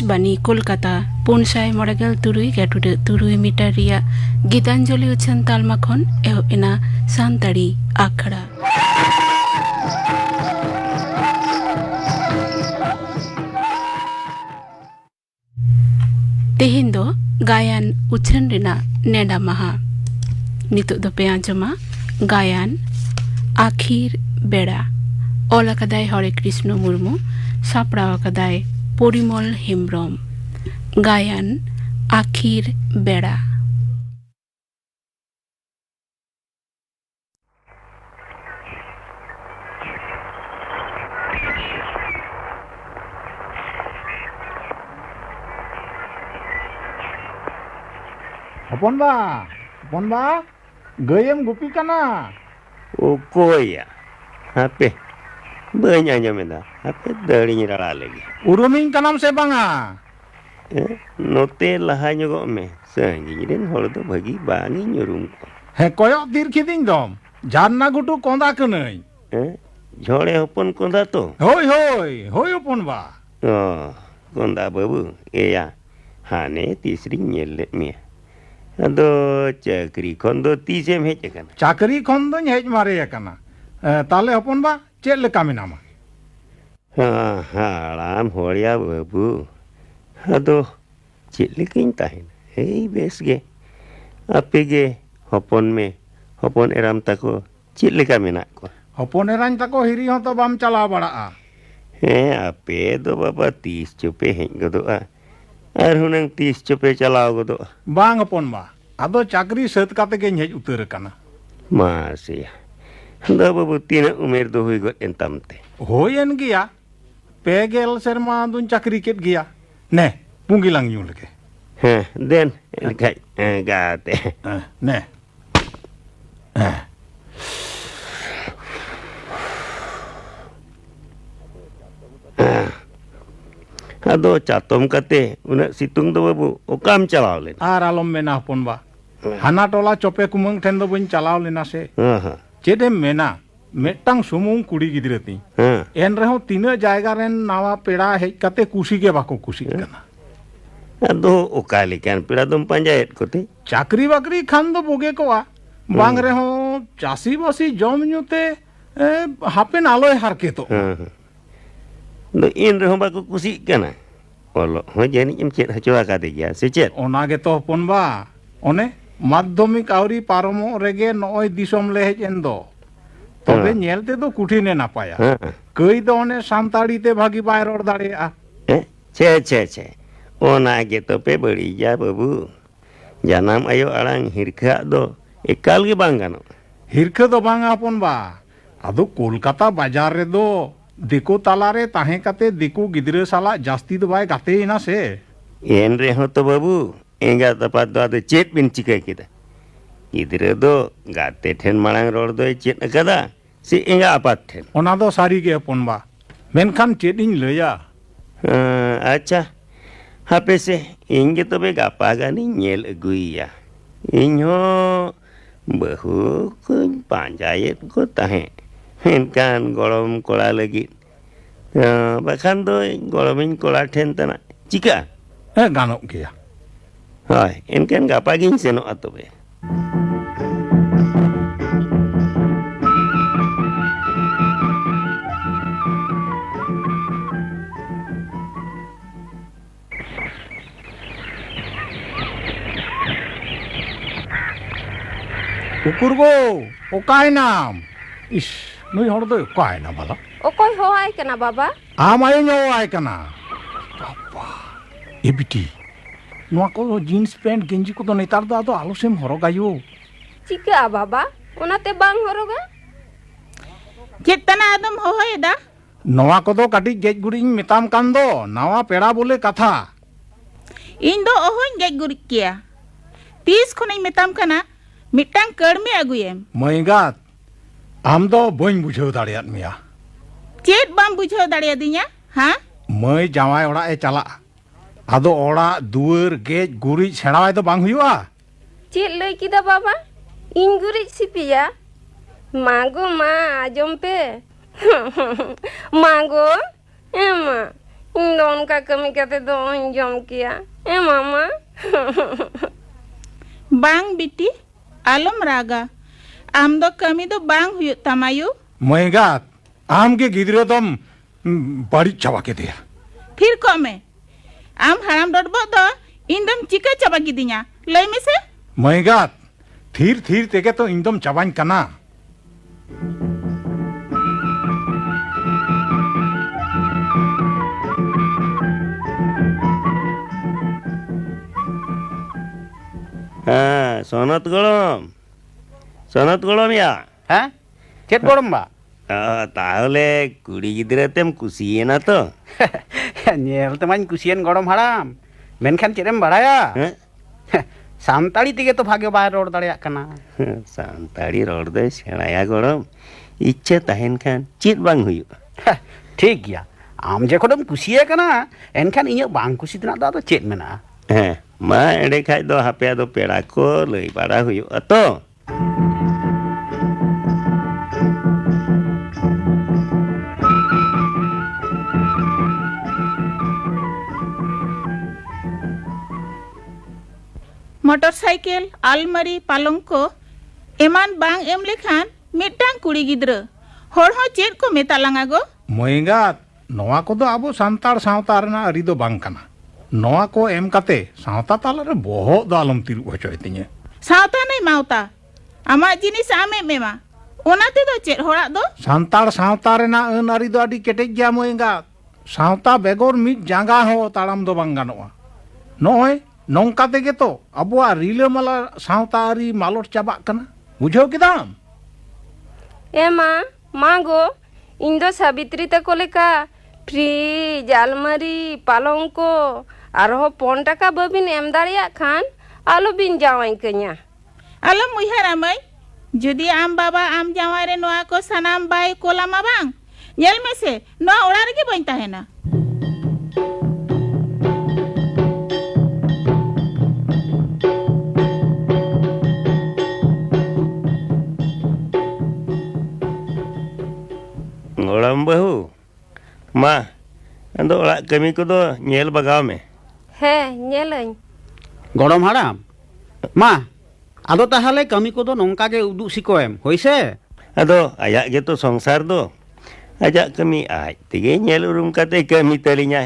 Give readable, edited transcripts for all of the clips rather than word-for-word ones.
Akashvani Kolkata 497.3 metre रिया गीतांजलि उछन तालमा खन एहो एना सानताड़ी आखड़ा तेहेन दो गायन उछन रेना नेडा महा नितो दो पे आंजमा गायन आखिर बेड़ा ओला कदाय हरे कृष्ण मुर्मू सापड़ावा कदाय परिमल हेम्ब्रम गायन आखिर बेड़ा Ponba, gayam gupi kana. Okoya, hape, banyak menda, hape dari nyerala lagi. Urumin kanam sebanga. Note lahanya kok me, sanji den hol tu bagi bani nyurum ko. He koyok tir kiting dom, janna gutu konda kenai. Jole hopon konda tu. Hoi ponba. Oh, konda babu, ya, hane tisri nyelet me. Ado cakri kondo tisem hej kana. Cakri kondo hej mare kana. Tale ponba, cek leka minama. Halam horia babu. Ado cek lekin tahin. Hei besge. Apege hopon eram tako cek leka minak ko. Hopon eran tako hiri hoto bam chala baraa. Ape do baba 30 cupe hej godoa. Ar hunang 30 cupe chalao godoa. Bang ponba. Ado cakri set kate ge hej uter kana. Masih. Da babu tina umer do hui got entamte. Hoyen gia. Pegel serma dun cakri ket gia. Ne, punggilang nyul ke. Den kai gate. Ne. Ado catom kate unak situng do babu okam chalao len. Ar alom mena ponba. Hana tola cope kumang ten do bun chalao lena se. Cede mena metang sumung kudi gidirati. En reho tina jayga ren nawa peda hej kate kusi ke bako kusi kana. Ado okali kan peda dom panjayet kote. Chakri bakri khan do boge ko a. Bang reho chasi basi jom nyute hapen aloy harke to. Do in reho bako kusi kana. Olo ho jani em chet hachoa kate ya se chet. Ona ge to ponba. One माध्यमिक आउरी पारमो रेगे नय दिसम ले हेजन दो तबे नेलते दो कुठिने नापाया कई दो ओने सानताड़ी भागी बाय रोड दाड़ेया छे ओना गे तो पे बड़ी जा बाबू जानम आयो आड़ांग हिरखा दो एकाल गे बांग गानो हिरखा दो बांग आपन बा आदो कोलकाता बाजार रे दो दिको तालारे ताहे काते दिको गिदरे साला जास्ती दो बाय गाते इना से एन रे हो तो बाबू एंगा तपात दो आदो चेत बिन चिका किदा गिदरे दो गाते ठेन मांग रोड दो चेत अकदा से एंगा आपात ठेन ओना दो सारी गे अपन बा मेनखान चेत इन लया अच्छा हापे से इंगे तो बे गापा गानी नेल अगुइया इन्हो बहु को पांजायत को ताहे मेनखान गरम कोड़ा लगी बाखान दो गरमिन कोड़ा ठेन तना चिका गानोक गया Hai, enkan gapa gin seno ato be. Ukurgo, okai nam. Ish, nui hor do okai na bala. Okoi hoai kana baba? Amayo nyoai kana. Papa, ebiti. Noa ko jeans pant genji ko do netar do ado alosem horogayo. Chika baba, onate bang horoga? Chetana adom hohoy da? Noa ko do kati gej guring metam kan do, nawa peda bole katha. Indo ohoy gej gurik kia. Tis khonai metam kana, mitang kermi aguyem. Maigat, am do boing bujhau dareat mia. Chet bam bujhau dareadinya, ha? Mai jawai ora e chala. Ado ora duar gej gurij senawai do bang huyua. Chet lay kida baba? In gurij sipia? Mago ma ajom pe. Mago, ema. इन दो उनका कमी कहते दो जम किया ए मामा बांग बिटी आलम रागा आम दो कमी दो बांग हुई तमायु मैगात आम के गिदरे दम बड़ी चबा के दिया फिर को में आम हराम डडबो दो इंदम चिका चबा गिदिया लय में से मैगात थीर थीर तेके तो इंदम चबाइन कना हाँ सोनत गड़म या हाँ चेत गड़म बा ताहले कुड़ी गिदरे तेम कुसिए ना तो नेल तमाñ कुसियन गड़म हाड़ाम मेनखान चेदम बाड़ाया सानताड़ी तेगे तो भागे बाय रोड दाड़ेयाग कना सानताड़ी रोड दे सेणाया गड़म इच्छा तहन खान चेत बांग हुयुगा ठीक गया आम जेखोनम कुसिये कना एनखान इᱧ बांग कुसि तनाग दा तो चेत मेना हाँ मा एडे खाय दो हापे दो पेड़ा को लई बाड़ा हुयुगा तो मोटरसाइकिल आलमारी पालंको एमान बांग एम लेखान मिटांग कुड़ी गिद्र होड़ हो चेत को मेता लांगा गो मैगात नोआ को दो आबो सांतार सावता रना अरी दो बांग कना नोआ को एम कते सावता ताला रे बहुत दो आलम तिरु होचोय तिᱧe सावता नहीं मावता आमा जिनिस आमे मेमा ओनाते दो चेत होड़ा दो सांतार सावता रेना अन अरी दो अडी केटेज गया मैगात सावता बेगोर मिट जांगा हो ताड़ाम दो बांग गानोआ नोय नौका तेगे तो अबुआ रिलामाला सावता अरी मालोट चाबाग कना बुझाव केदाम ए माँ गो इन दो सावित्री तको लेका फ्रिज आलमारी पालंको आरो 5 टाका बाबिन एम दाड़िया खान आलो बिन जावाई कन्या आलम उयहारा मई जुदी आम बाबा आम जावाई रे नोआ को सनाम बाय कोलामा बांग नेल में से नोआ ओड़ा रेगे बइन ताहेना गड़म बहू मा अंदो ओड़ा कमी को दो नेल बगाव में है नेलኝ गड़म हाड़ाम मा आदो ताहले कमी को दो नोंका गे उदु सिकोएम होइसे अदो आया गे तो संसार दो आजा कमी आज तेगे नेल उरुम कते कमी तलिña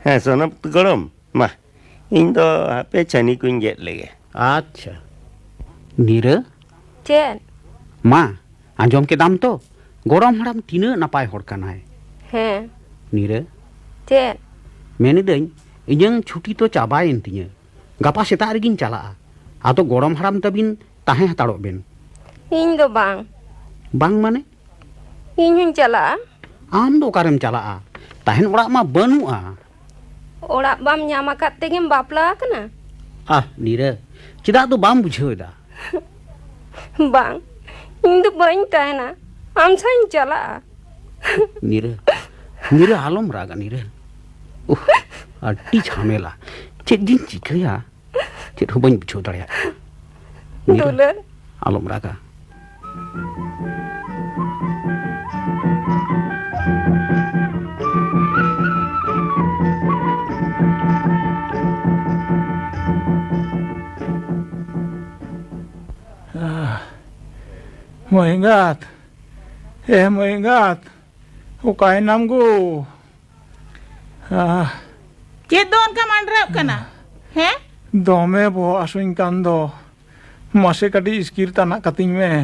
हाँ सोनप गड़म मा इन दो हापे छनी कुñ गेट लेगे अच्छा नीरे चेन मा आंजम के दाम तो गड़म हाड़ाम तीना नापाय होड़ कनाय है नीरे चेन मेनिदኝ इᱧang छुट्टी तो चाबायेन तिᱧa गापा सेता रेगिन चला आदो गड़म हाड़ाम तबिन ताहे हताड़ोग बेन इन दो बांग माने इन हुं चला आम दो कारेम चला ताहेन ओड़ा मा बनुआ ओड़ा बाम ᱧᱟᱢ ᱟᱠᱟᱫ ᱛᱮᱜᱮᱢ ᱵᱟᱯᱞᱟ ᱟᱠᱟᱱᱟ नीरे चेदा तो बाम बुझाᱹᱣᱫᱟ बांग इन दो बाइन ताहेना आम साइन चला नीरे नीरे आलम रागा नीरे अड्डी झमेला चेक दिन चिकाया चेक हो बन बुझाᱹव दाड़िया दुलर आलम रागा मैगात मैगात ओकाय नाम गो चेत दो उनका मांडरा कना है दमे बो आसुኝ कान दो मासे कटी स्किर तना कतिኝ में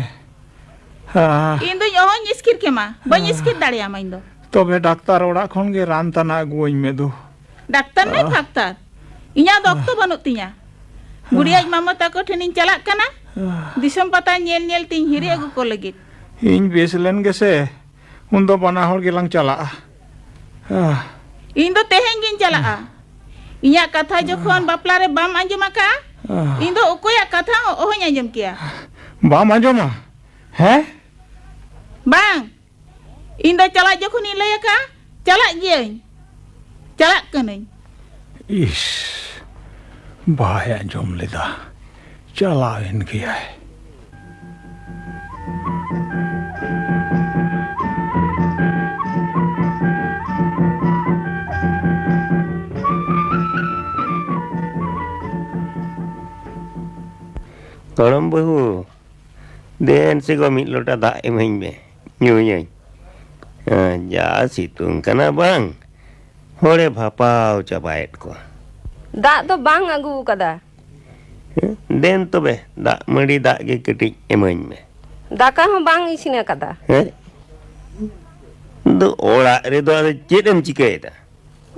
इन दो यों स्किर के मा बन स्किर दाड़िया मा इन दो तबे डाक्तार ओड़ा खन गे रान तना अगुवኝ में दो डाक्तार नहीं फाक्तार इña दो ऑक्टो बनुत तिña गुड़ियाज मामा ताको ठेनिन चलाक कना दिसम पता नेल नेल तिñ हिरे अगु को लगित इन बेस लेन गेसे उन दो बना होड़ गेलांग चला इन दो तेहेन गिन चला इña कथा जखन बापला रे बाम आंजम आका इन दो ओकोया कथा ओहन आंजम किया बाम आंजमा है बांग इन दो चला जखन इन लय का चला गियኝ चला कनኝ इस बाय आंजम लेदा चला इन गया है Tolong bahu. Den sego mit lota dak emain be. Nyuy. Ja situng kana bang. Hore bapau cabait ko. dak do bang agu kada. Den to be dak mari dak ge ketik emain be. Daka hon bang isin kada. Do ora re do ada chet em chikai ta.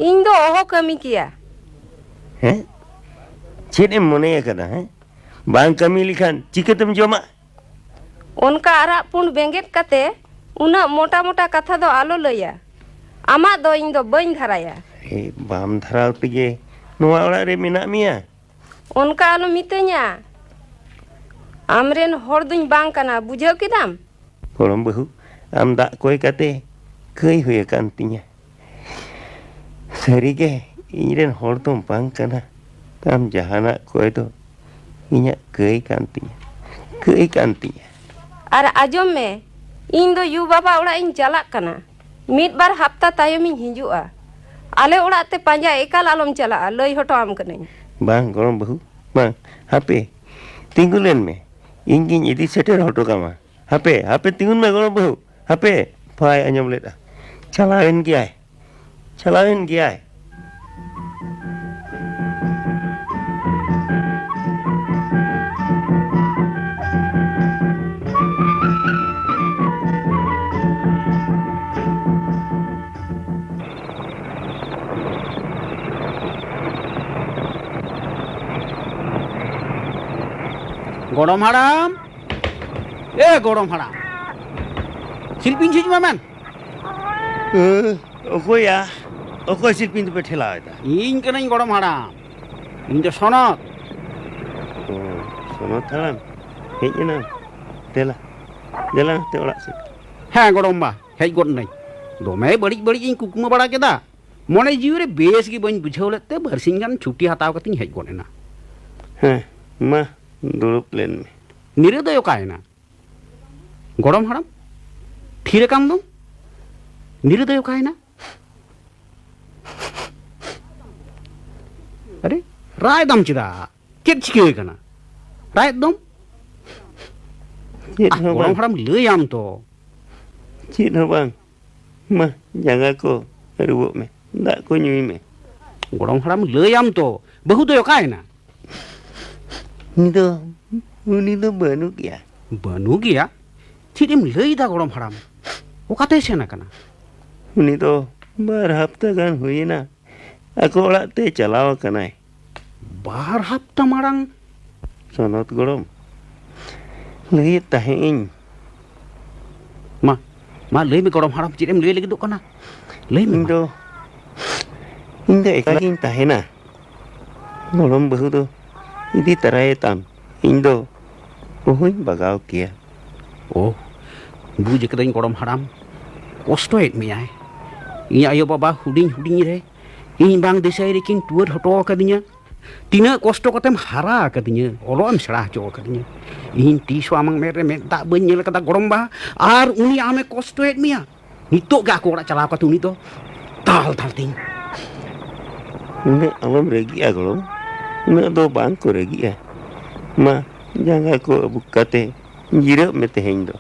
Ing do oho kami kia. Chet em mone kada bang kami likhan chikatem joma. Onka arak pun benget kate una mota-mota katha do alo laya. Amak do ing do bain dharaya. Bam dharau tige noa ora re menak mia. Onka alo mitanya. Amren hor duñ bang kana bujhau kidam. Tolong bahu am dak koi kate kai huye kan tinya. Sari ge iren hor dum bang kana. Am jahana koi do inya kai kan tinya. Kai kan tinya. Ar ajom me ing do yu baba ora ing jalak kana. Mid bar hafta tayom ing hijua. Ale ora te panja ekal alom chala loi hoto am kanai. Bang gorom bahu bang hape tinggulen me ingin idi seter hoto kama. Hape tingun me gorom bahu. Hape pai anyam leta. Chalawen giai. Chalawen giai. Godom haram. Godom haram. Silpin chij maman. Okoi ya. Okoi silpin tu thela eta. Ing kanai godom haram. Ing do sonot. Sonot haram. Hej na. Tela. Dela te orak se. Godom ba. Hej god nai. Dome bari ing kukuma bara keda. Mone jiu re bes gi bain bujhau lette barsing gan chuti hataw kating hej god ena. Ma durup len me. Nire do yokaina. Godom haram. Thire kam dum. Nire do yokaina. Are rai dam chida. Ket chike kana. Rai dum. Godom haram leyam to. Cik no bang. Ma jaga ko ruwuk me. Dak ko nyui me. Godom haram leyam to. Bahu do yokaina. Uni do banuk ya. Banuk ya? Thirim lei da godom haram. Okate sena kana. Uni do bar hafta gan huina. Aku orak te chalaw kanai. Bar hafta marang Sonot gorom. Lei tahein. Ma lei me godom haram thirim lei lagi do kana. Lei me Indo ekalin tahena. Gorom bahu do idi tarai tam. Indo ohuin bagau kia. Oh, buje kadain godom haram. Kosto et me ai. Inya ayo baba huding re. Ing bang desai rekin tuar hoto kadinya. Tina kosto katem hara kadinya. Olom serah jo kadinya. Ing tisu amang mere me tak benyel kata godom ba. Ar uni ame kosto et me ya. Nito ga ko ora chala ka tuni to. Tal ting. Ne alom regi ya gorom. Ne do bang ko regi ya. Ma jangan ko bukate jirap me teheng do.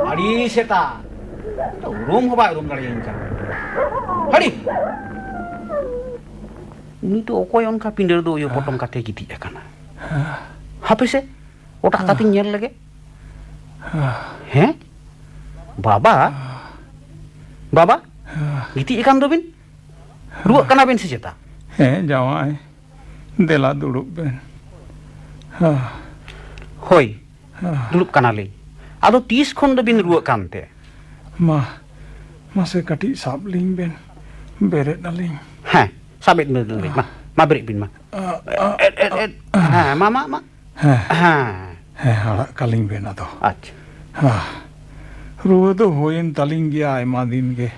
Hari seta. Urum hoba urum dari inca. Hari. Ini tu okoyon ka pindir do yo potong kate giti ya kana. Hape se? Otak kate nyel lagi. Baba? Giti ikan do bin? Ruak kana bin se seta? Jawai. Dela duduk ben. Hoi. Duduk kana le. Ado 30 khon do bin ruak kante. Masih kati sab ling ben. Beret na ling. Ha, sabit mo dulu, ma beri bin ma. Ha, ma. Ha. Halak kaling ben ato. Acha. Ruwa do hoyen taling gya aima din ge.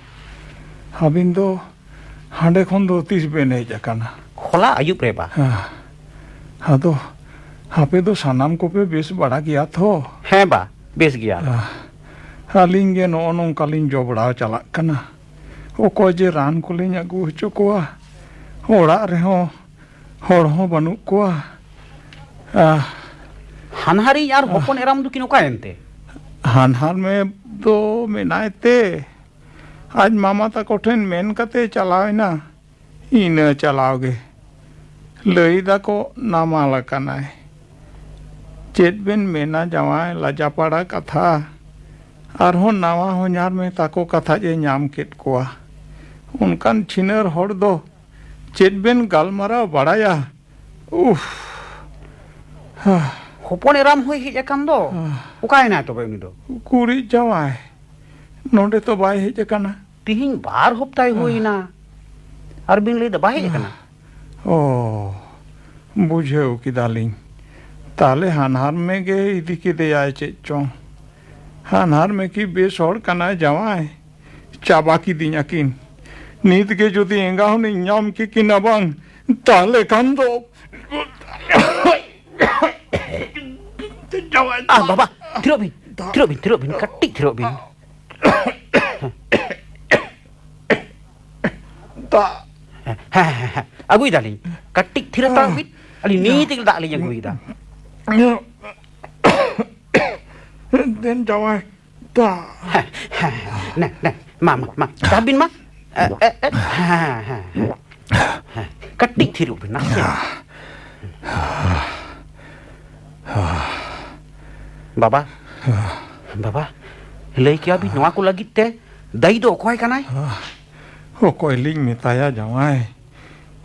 Habin do hande khon do tis ben hej akana. Khola ayub re ba. Ado hape do sanam ko pe bes bada gya tho. He ba, bes gya. Aling ge no onong kaling jobra chalak kana. Oko je ran ko linya gu hocho koa. Ora re ho hor ho banu koa. Hanhari yar hopon eram du kino ka ente. हानहार में तो मेनाते आज मामा ता कोठेन main कते चलावे ना इन चलाओगे लईदा को नामा लकाना है चेत बेन मेना जवाय लाजापाड़ा कथा और हो नावा हो न्यार में ताको कथा जे न्याम केट कोआ उनकान छिनर होड़ दो चेत बेन गालमारा बड़ाया उफ Hopon eram hoi hej akan do. Ukai na to be uni do. Kuri jawai nonde to bai hej akana. Tihin bar hoptai hoi na. Arbin le da bai hej akana. Oh, बुझेओ की दालिंग ताले हानहार में गे इदी की दे आए चेचों हानहार में की बेसोड़ कना जवाए चाबा की दिया किन नीत के जो दी एंगा होने न्याम की नबांग ताले कंदो Baba, tirok bin, katik tirok bin. Tak. Agui dah lin, katik tirok tak bin. Ali ni tinggal tak lin yang agui dah. Den jawai, tak. Nah, ma, dah bin ma. Katik tirok bin, nak. Baba, lei kia bi noa ko lagi te, dai do koi kanai. Okoi ling mitaya jawai,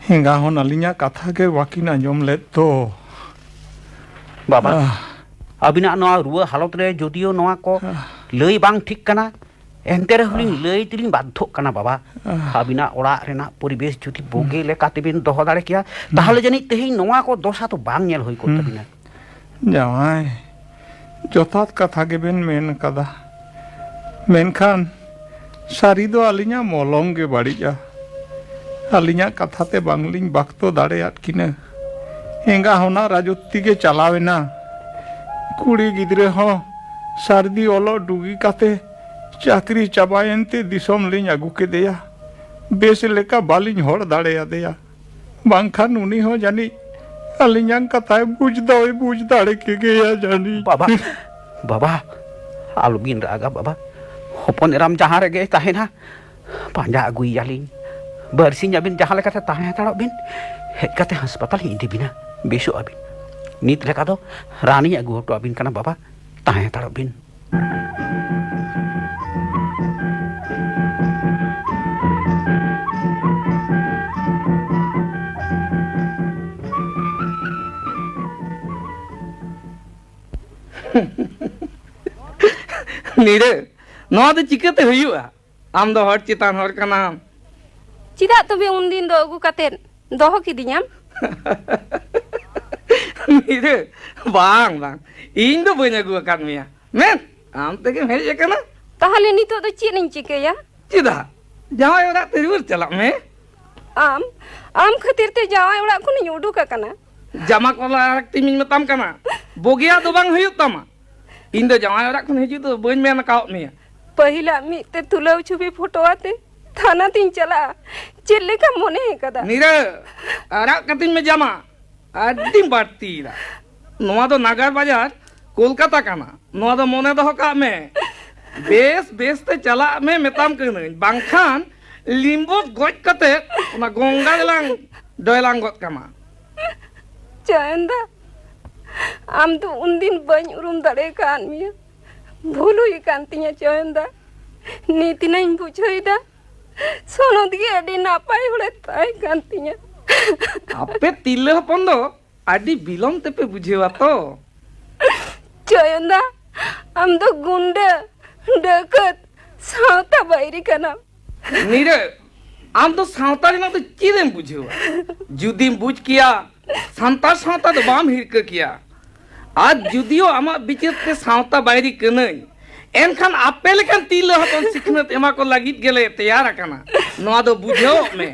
hingga hon alinya katha ke wakina jom let to. Baba, abina noa ruwa halot re jodio noa ko lei bang thik kana, ente re huling lei tiling badhok kana baba. Abina orak rena poribes jodi boge le katibin doho dare kia, tahole jani tehin noa ko dosa to bang nyel hoi ko tabina. Jawai, jotat katha ke ben men kada. Menkan sari do alinya molong ge badija. Alinya katha te bangling bakto dare atkina. Enga hona rajutti ke chalawe na. Kuri gidre ho sardi olo dugi kate chakri chabayente disom liñ agu ke deya. Bes leka balin hor dare adeya. Bangkhan uni ho jani alinyang kathay buj dare ke geya jani. Baba, alubin raga baba. Hopon eram jahan rege tahena. Panja agui yalin. Bersinya bin jahan leka tahena tarok bin. Het kate hospital hindi bina. Besok abin. Nit leka to rani agu to abin kana baba. Tahena tarok bin. Nire, no ada cikete huyua. Am do hor citan hor kanam. Cidak tu be undin do agu katen doho kidinyam. Nire, bang. Indo punya gua kan mia. Men, am tege hej kana. Tahale nitok do cik ning cikeya. Cida. Jawai orak terus celak me. Am khatir te jawai orak ko ni uduk akana. Jama kola arak timin metam kana. Bogia do bang huyuk tama. Indo jawai orak kun heju tu bain men kau mia. पहिला मी ते तुला छुपी photo आते थाना तीन चला चिल्ले का मोने है कदा नीरे आरा कतिन में जमा आदि बाती रा नोआ तो नागर बाजार कोलकाता काना नोआ तो मोने दो का में बेस ते चला में मेताम कने बांखान लिम्बो गज कते ना गंगा गलांग डयलांग गत कामा चंदा आम तो उन दिन बन उरुम दड़े कान मिया भूल हुई कांतिया चंदा नीति नहीं पूछोइदा सोनो दिए अडी नापाई होले ताई कांतिया आपे तिल्ले हपन दो अडी बिलम ते पे बुझेवा तो चंदा हम तो गुंडे डकत सावता बैरी कना नीरे आम तो सावता रेना तो चीजें बुझेवा जुदीम बुझ किया संतार सावता तो बाम हिरक किया आज जुदियो आमा बिचेत ते सावता बैरी कनई एनखान आपे लेखान तीला हपन सिखनत एमा को लागित गेले तैयार आकना नोआ दो बुझो में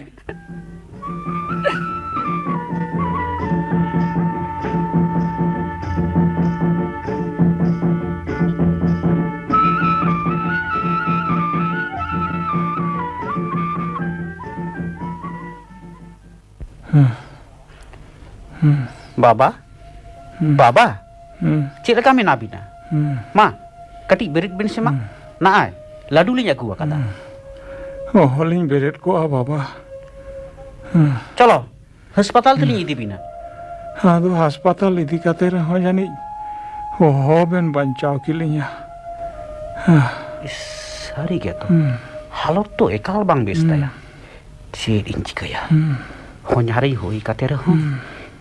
बाबा बाबा check लeka mena bina ma kati berit bin sema na ai ladu linya ku kata oh liñ beret ko बाबा चलो अस्पताल तली इदी बिना हाँ तो अस्पताल इदी काते रहो जानी हो बेन बचाव की लिया सारी क्या तो हालत तो एकाल बांग बेस्ता या चेक इंच कया हो nyari hoi काते रहो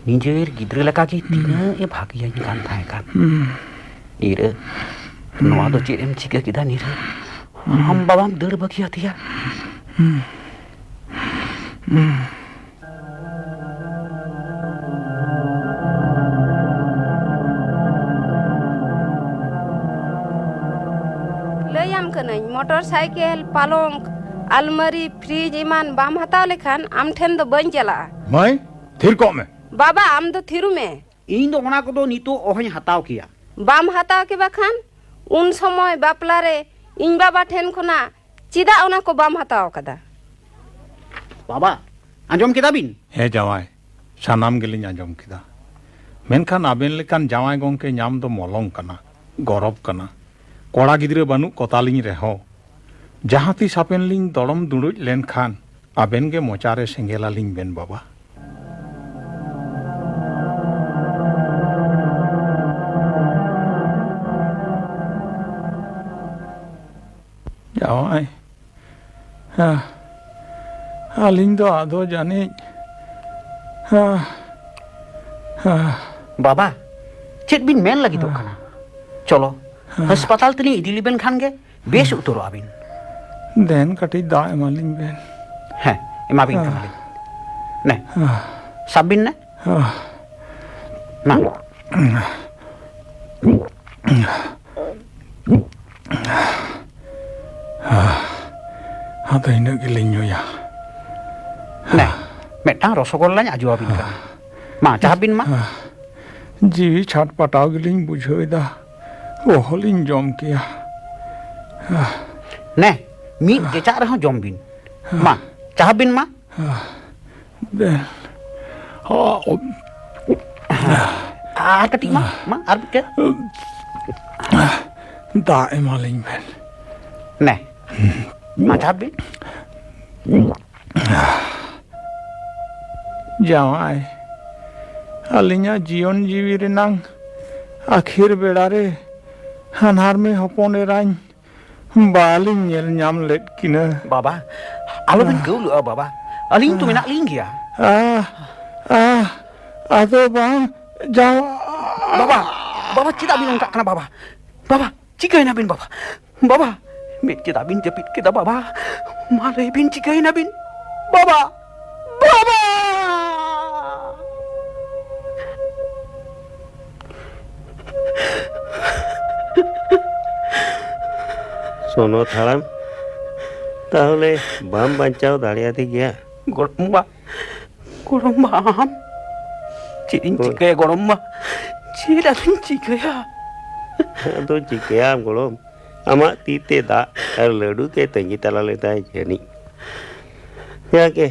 निजेर गिद्रे लका की तीना ए भागिया kan थाए kan ire noa do cek em cika kita nire हम babam deur bagia tia लयाम कनई मोटरसाइकिल पालंग अलमारी फ्रिज इमान बाम हताव लेखान आम ठेन दो बन चला मैं थिर को में बाबा आम दो थिरु में इन दो ओना को दो नितो ओहन हताव किया बाम हताव के बखान उन समय बापला रे इन बाबा ठेन खुना चिदा ओना को बाम हताव कदा बाबा आंजम किदा बिन हे जावाय सानाम गेलिñ आंजम किदा मेनखान आबेन लेकान जावाय गंके नाम दो मलंग कना गौरव कना कोड़ा गिद्रे बानु कोतालिñ रेहो जहां तीस आपेन लिñ दड़म दुड़ुज लेनखान आबेन के मोचारे सेंगेला लिñ बेन बाबा जावाय आलिñ दो आदो जाने बाबा चेक बिन मेन लगी तो खाना चलो अस्पताल तनी इदी लिबेन खान गे बेस उतरो आबिन देन कटी दा एमालिñ बेन है एमा बिन खामालिñ ने साबिन ने ना हाँ तो इन्हें गिलिñ या ने मेटांग rasgulla nya ajo abin kan ma chahabin ma जीवी छाट पटाव गिलिñ बुझोइदा ओहलिñ जम किया ने मी केचा रहो जम बिन ma chahabin ma Ben ar kati ma ar ke दा एमालिñ बेन ने ma chahabin जावाय आलिñा जीवन जीवी रेनांग आखिर बेड़ा रे हानार में हपन एराñ बालिñ ñel ñam let किना बाबा alo bin geu lu बाबा aling tu menak ling ya आदो बांग जाओ बाबा बाबा cita bin angkat kana बाबा बाबा cikai na bin बाबा बाबा met cita bin jepit kita बाबा malai bin cikai na bin बाबा बाबा सोनो थाड़ाम ताहले बाम बचाव दाड़ियाती गया गोरम्बा गोरम्बा हम चिरिन चिकया गोरम्बा चिरान चिकया तो चिकया गोरम आमा तीते दा और लड्डू के तंगी तला लेता है जनी या के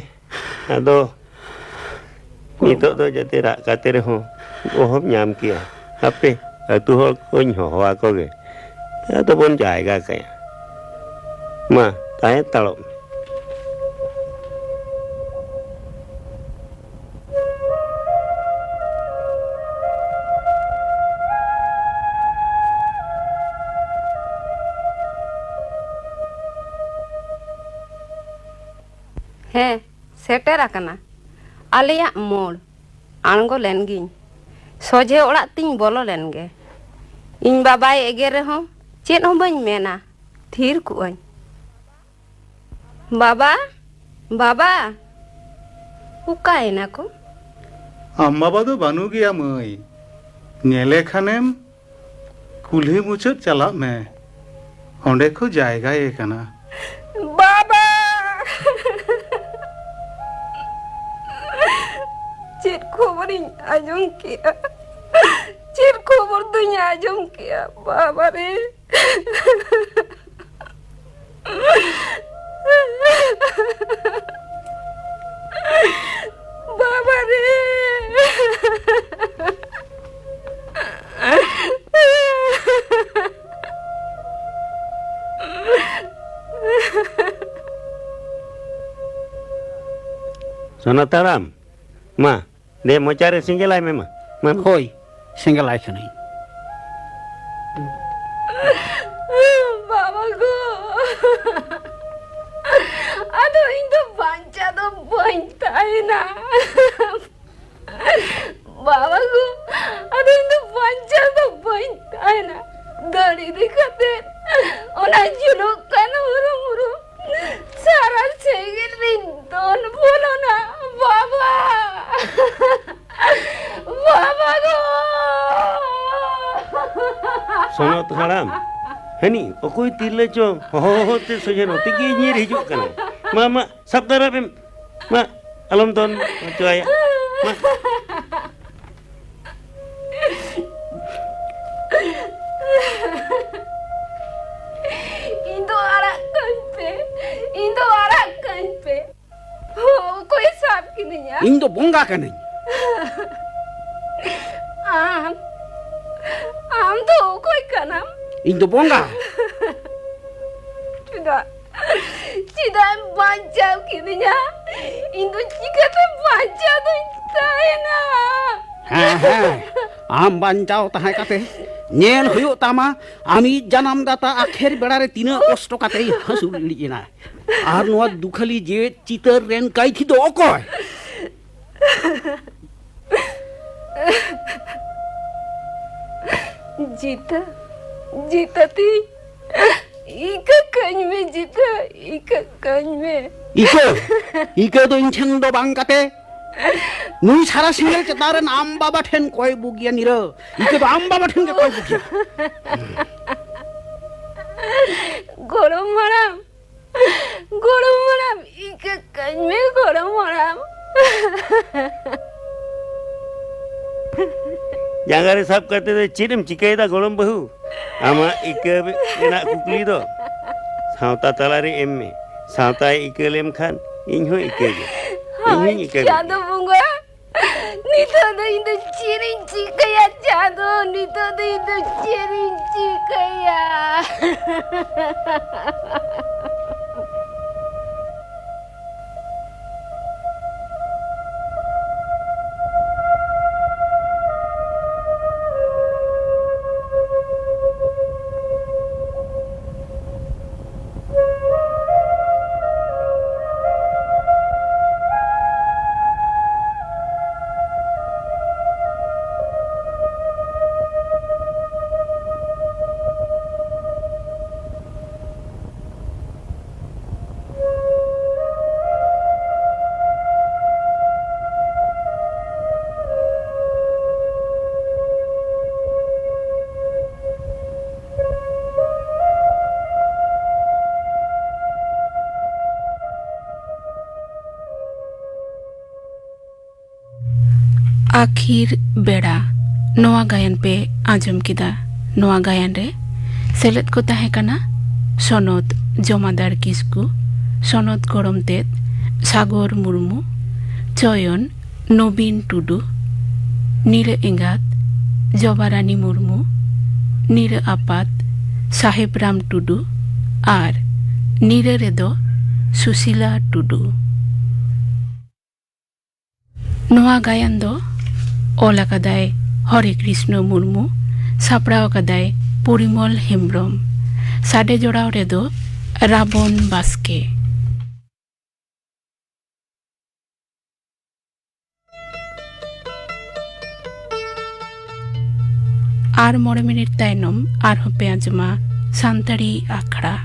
अदो नितो तो जते रा काते रे हो ओहम नाम किया आपे तू हो कोñ होवा कोगे तो बन जाएगा कया मा ताए तलो है सेटर आकना आलिया मोड़ आंगो लेनगिñ सोजे ओड़ा तिñ बोलो लेनगे इन बाबाय एगे रहो चेत हो बñ मेना थीर कुआñ बाबा बाबा उकायना को आम बाबा दो बानु गया मई नेले खानेम कुल्ही मुचाद चला में ओंडे को जाएगा ये कना बाबा चेर खबर आजम किया चेर खबर दुई आजम किया बाबा रे बाबा रे Sonataram, ma, deh mau cari single ay mema, ma. Hoi, single ay kanai. बाबा को अदो इंदो बांचा तो बनता है ना बाबा को अदो इंदो बांचा तो बनता है ना दाढ़ी दिखाते ओना जुलो काना मुरु मुरु सारा सेगेल रिंदोन बोलो ना बाबा बाबा को Sonataram, hani, okoi tile chong, ho te sojan oti ki nyir hijuk kana. Ma, sabdara pem, ma, alam ton, cuaya, ma. Indo arak kan pe, oh, koi sab kini ya? Indo bonga kanai. Am to koi kanam? Indo bonga. Tidak baca kini ya? Indo jika tu baca tu saya na. Am bancao tahai kate. Nyel huyuk tama, ami janam data akhir berare tina kosto kate hasul ina. Ar noa dukhali je citar ren kai thi do okoy. Jita, jita ti. Ika kany me jita, ika kany me. Ika do inchang do bang kate. Nui sara single cetaren am baba ten koi bugia nira. Ika do am baba ten ke koi bugia. Gorom maram, ika kany me gorom maram. Jangan risap kate de cirim cikai da golom bahu. Ama ike enak kukli do. Sauta talari emme, sauta ike lem khan, inho ike je. Inho ike. Jado bunga, nito do indo cirim cikaya jado, nito do indo cirim cikaya. आखिर बेड़ा नोआ गायन पे आजम किदा नोआ गायन रे सेलेद को ताहे कना सनद जमादार किस्कु सनद गरम तेत सागर मुर्मू चयन नवीन टुडू नील एंगात जबारानी मुर्मू नील आपात साहेब राम टुडू आर नील रेदो सुशीला टुडू नोआ गायन दो ओला कदाय हरे कृष्ण मुर्मू सापड़ाव कदाय परिमल हेम्ब्रम साडे जोड़ाव रेदो Ravan Baske are 9 minute तायनम are होपे आजमा सान्ताड़ी आखड़ा